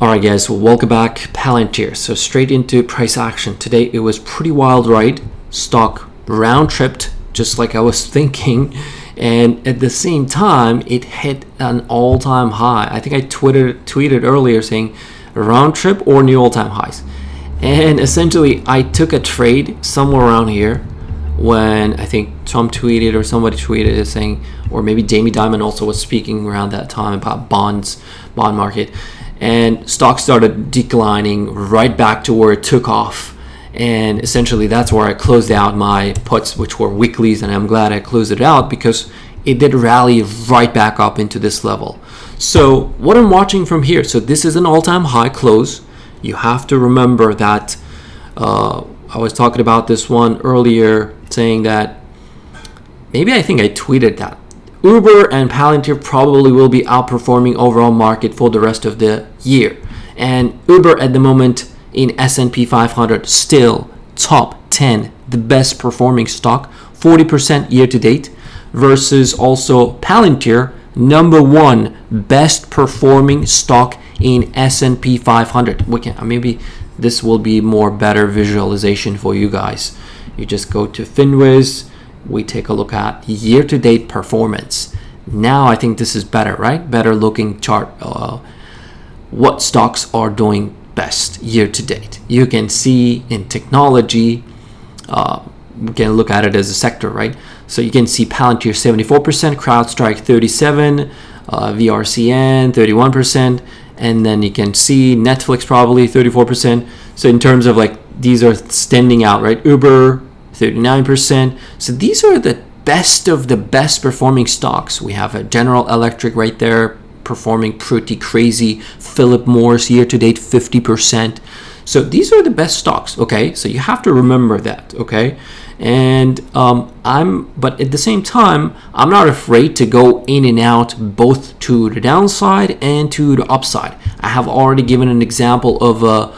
Alright guys, welcome back. Palantir. So straight into price action. Today it was pretty wild, right? Stock round tripped just like I was thinking, and at the same time it hit an all-time high. I think I tweeted earlier saying round trip or new all-time highs. And essentially I took a trade somewhere around here when I think Trump tweeted or somebody tweeted saying, or maybe Jamie Dimon also was speaking around that time about bond market. And stock started declining right back to where it took off. And essentially that's where I closed out my puts, which were weeklies, and I'm glad I closed it out because it did rally right back up into this level. So what I'm watching from here, so this is an all-time high close. You have to remember that I was talking about this one earlier, saying that maybe I think I tweeted that Uber and Palantir probably will be outperforming overall market for the rest of the year. And Uber at the moment in S&P 500 still top 10, the best performing stock, 40% year to date, versus also Palantir, number one best performing stock in S&P 500. Maybe this will be more better visualization for you guys. You just go to Finwiz. We take a look at year-to-date performance. Now I think this is better, right? Better looking chart. What stocks are doing best year-to-date? You can see in technology, we can look at it as a sector, right? So you can see Palantir 74%, CrowdStrike 37%, VRCN 31%, and then you can see Netflix probably 34%. So in terms of like, these are standing out, right? Uber 39%. So these are the best of the best performing stocks. We have a General Electric right there performing pretty crazy. Philip Morris year to date 50%. So these are the best stocks, okay? So you have to remember that, okay? And but at the same time, I'm not afraid to go in and out both to the downside and to the upside. I have already given an example of a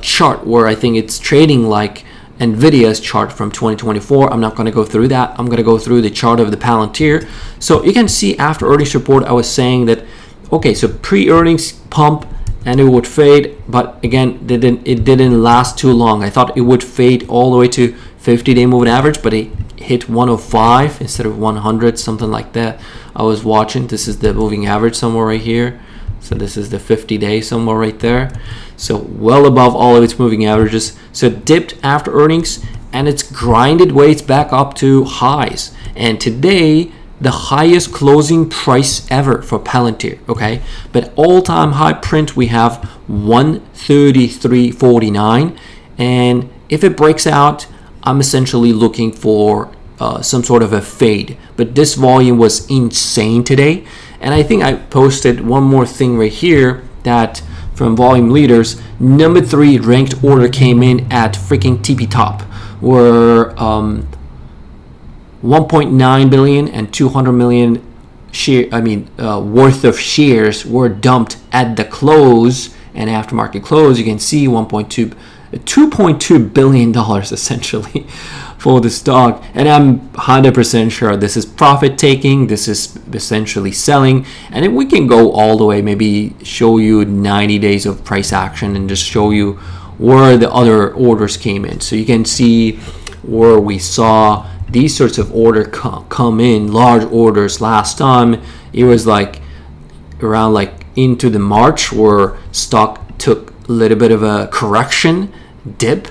chart where I think it's trading like Nvidia's chart from 2024. I'm not going to go through that. I'm going to go through the chart of the Palantir. So you can see after earnings report, I was saying that, okay, so pre-earnings pump and it would fade, but again, it didn't last too long. I thought it would fade all the way to 50-day moving average, but it hit 105 instead of 100, something like that. I was watching. This is the moving average somewhere right here. So this is the 50-day somewhere right there. So well above all of its moving averages. So it dipped after earnings and it's grinded ways back up to highs. And today, the highest closing price ever for Palantir, okay? But all-time high print, we have 133.49. And if it breaks out, I'm essentially looking for some sort of a fade. But this volume was insane today. And I think I posted one more thing right here that from volume leaders, number 3 ranked order came in at freaking TP top, where 1.9 billion and 200 million worth of shares were dumped at the close, and after market close, you can see $2.2 billion essentially for the stock. And I'm 100% sure this is profit taking, this is essentially selling. And then we can go all the way, maybe show you 90 days of price action and just show you where the other orders came in. So you can see where we saw these sorts of order come in, large orders. Last time it was like around like into the March where stock took a little bit of a correction dip.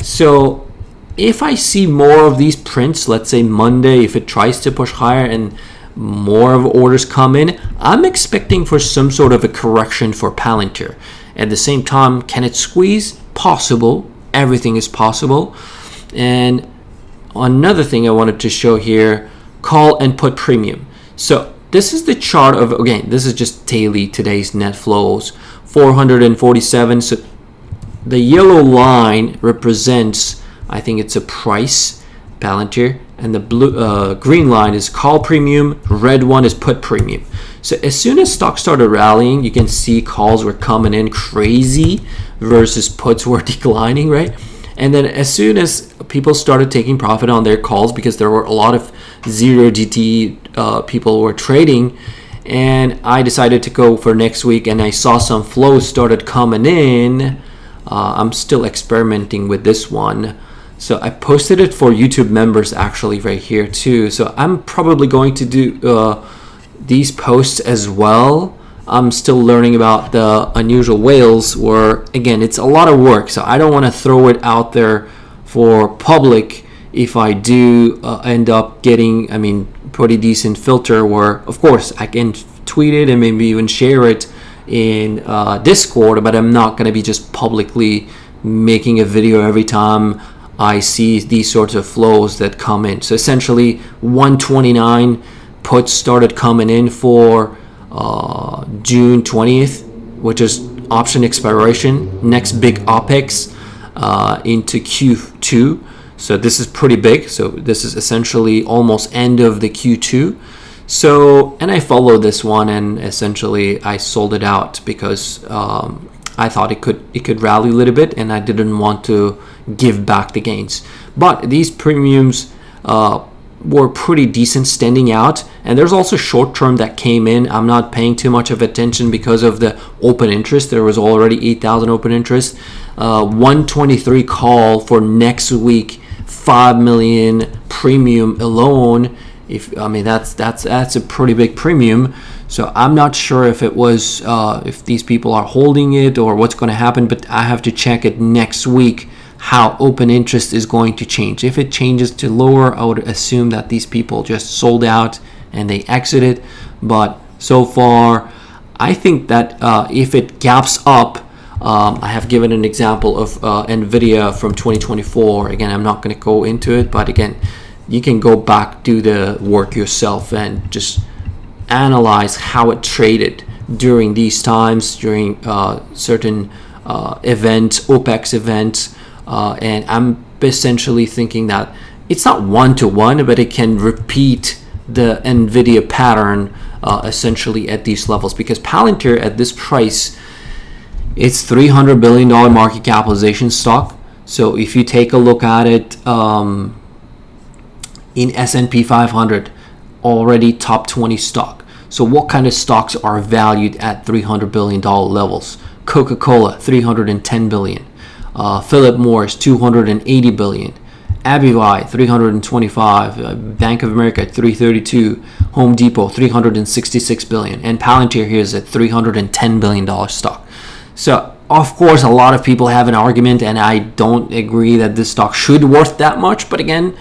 So if I see more of these prints, let's say Monday, if it tries to push higher and more of orders come in, I'm expecting for some sort of a correction for Palantir. At the same time, can it squeeze? Possible. Everything is possible. And another thing I wanted to show here, call and put premium. So this is the chart of, again, this is just daily, today's net flows, 447. So the yellow line represents, I think it's a price, Palantir, and the blue green line is call premium, red one is put premium. So as soon as stock started rallying, you can see calls were coming in crazy versus puts were declining, right? And then as soon as people started taking profit on their calls, because there were a lot of zero GT people were trading, and I decided to go for next week, and I saw some flows started coming in. I'm still experimenting with this one. So I posted it for YouTube members actually right here too. So I'm probably going to do these posts as well. I'm still learning about the unusual whales, where again, it's a lot of work. So I don't want to throw it out there for public if I do end up getting, pretty decent filter, where of course I can tweet it and maybe even share it in Discord, but I'm not going to be just publicly making a video every time I see these sorts of flows that come in. So essentially 129 puts started coming in for June 20th, which is option expiration, next big OPEX into Q2. So this is pretty big. So this is essentially almost end of the Q2. So, and I followed this one, and essentially I sold it out because I thought it could rally a little bit, and I didn't want to give back the gains. But these premiums were pretty decent, standing out. And there's also short term that came in. I'm not paying too much of attention because of the open interest. There was already 8,000 open interest. 123 call for next week, 5 million premium alone. That's a pretty big premium. So I'm not sure if it was if these people are holding it or what's going to happen, but I have to check it next week how open interest is going to change. If it changes to lower, I would assume that these people just sold out and they exited. But so far, I think that if it gaps up, I have given an example of NVIDIA from 2024. Again, I'm not going to go into it, but again, you can go back, do the work yourself, and just analyze how it traded during these times, during certain events, OPEX events. And I'm essentially thinking that it's not one-to-one, but it can repeat the NVIDIA pattern essentially at these levels. Because Palantir at this price, it's $300 billion market capitalization stock. So if you take a look at it in S&P 500, already top 20 stock. So what kind of stocks are valued at $300 billion levels? Coca-Cola, $310 billion. Philip Morris, $280 billion. Abivai, $325. Bank of America, $332. Home Depot, $366 billion. And Palantir here is at $310 billion stock. So, of course, a lot of people have an argument, and I don't agree that this stock should worth that much. But again,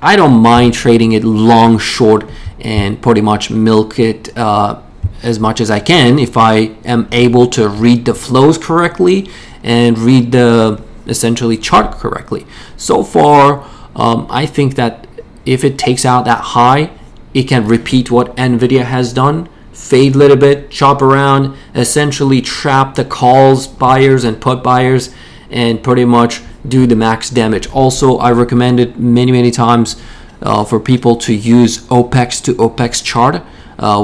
I don't mind trading it long, short, and pretty much milk it as much as I can if I am able to read the flows correctly and read the essentially chart correctly. So far, I think that if it takes out that high, it can repeat what NVIDIA has done, fade a little bit, chop around, essentially trap the calls buyers and put buyers, and pretty much do the max damage. Also, I recommended many times for people to use OPEX to OPEX chart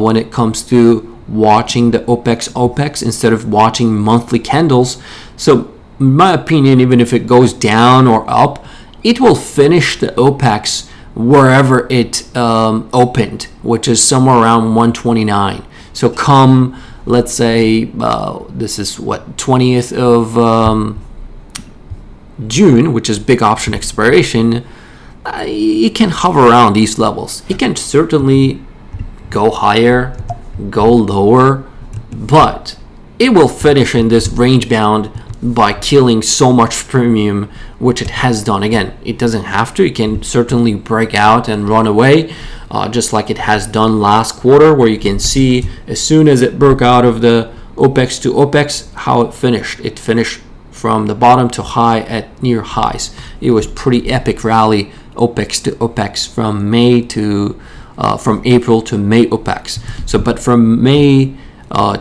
when it comes to watching the OPEX instead of watching monthly candles. So in my opinion, even if it goes down or up, it will finish the OPEX wherever it opened, which is somewhere around 129. So come, let's say this is what, 20th of June, which is big option expiration, it can hover around these levels. It can certainly go higher, go lower, but it will finish in this range bound by killing so much premium, which it has done. Again, it doesn't have to. It can certainly break out and run away, just like it has done last quarter, where you can see as soon as it broke out of the OPEX to OPEX, how it finished. It finished from the bottom to high at near highs. It was pretty epic rally, OPEX to OPEX, from April to May OPEX. So, but from May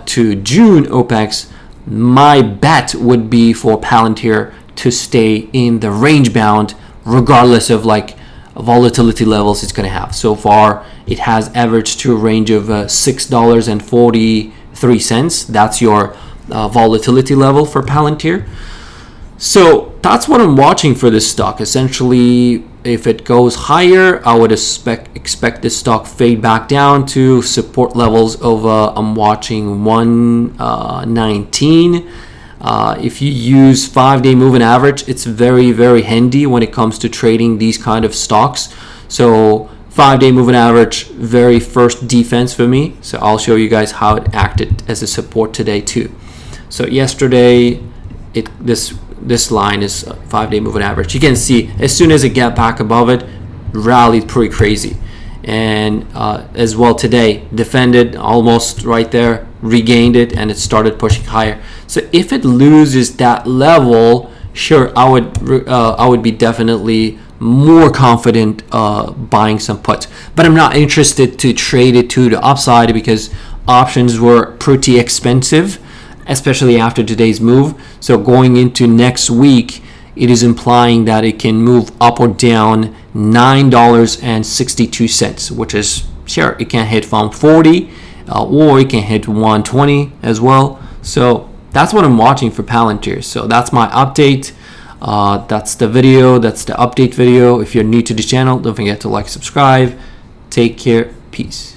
to June OPEX, my bet would be for Palantir to stay in the range bound, regardless of like volatility levels it's going to have. So far, it has averaged to a range of $6.43. That's your volatility level for Palantir. So that's what I'm watching for this stock. Essentially, if it goes higher, I would expect this stock fade back down to support levels of I'm watching 119. If you use 5-day moving average, it's very, very handy when it comes to trading these kind of stocks. So 5-day moving average, very first defense for me. So I'll show you guys how it acted as a support today too. So yesterday, this line is 5-day moving average. You can see as soon as it got back above it, rallied pretty crazy. And as well today, defended almost right there, regained it, and it started pushing higher. So if it loses that level, sure, I would be definitely more confident buying some puts. But I'm not interested to trade it to the upside because options were pretty expensive, especially after today's move. So going into next week, it is implying that it can move up or down $9.62, which is, sure, it can hit 140 or it can hit 120 as well. So that's what I'm watching for Palantir. So that's my update. That's the video. That's the update video. If you're new to the channel, don't forget to like, subscribe. Take care. Peace.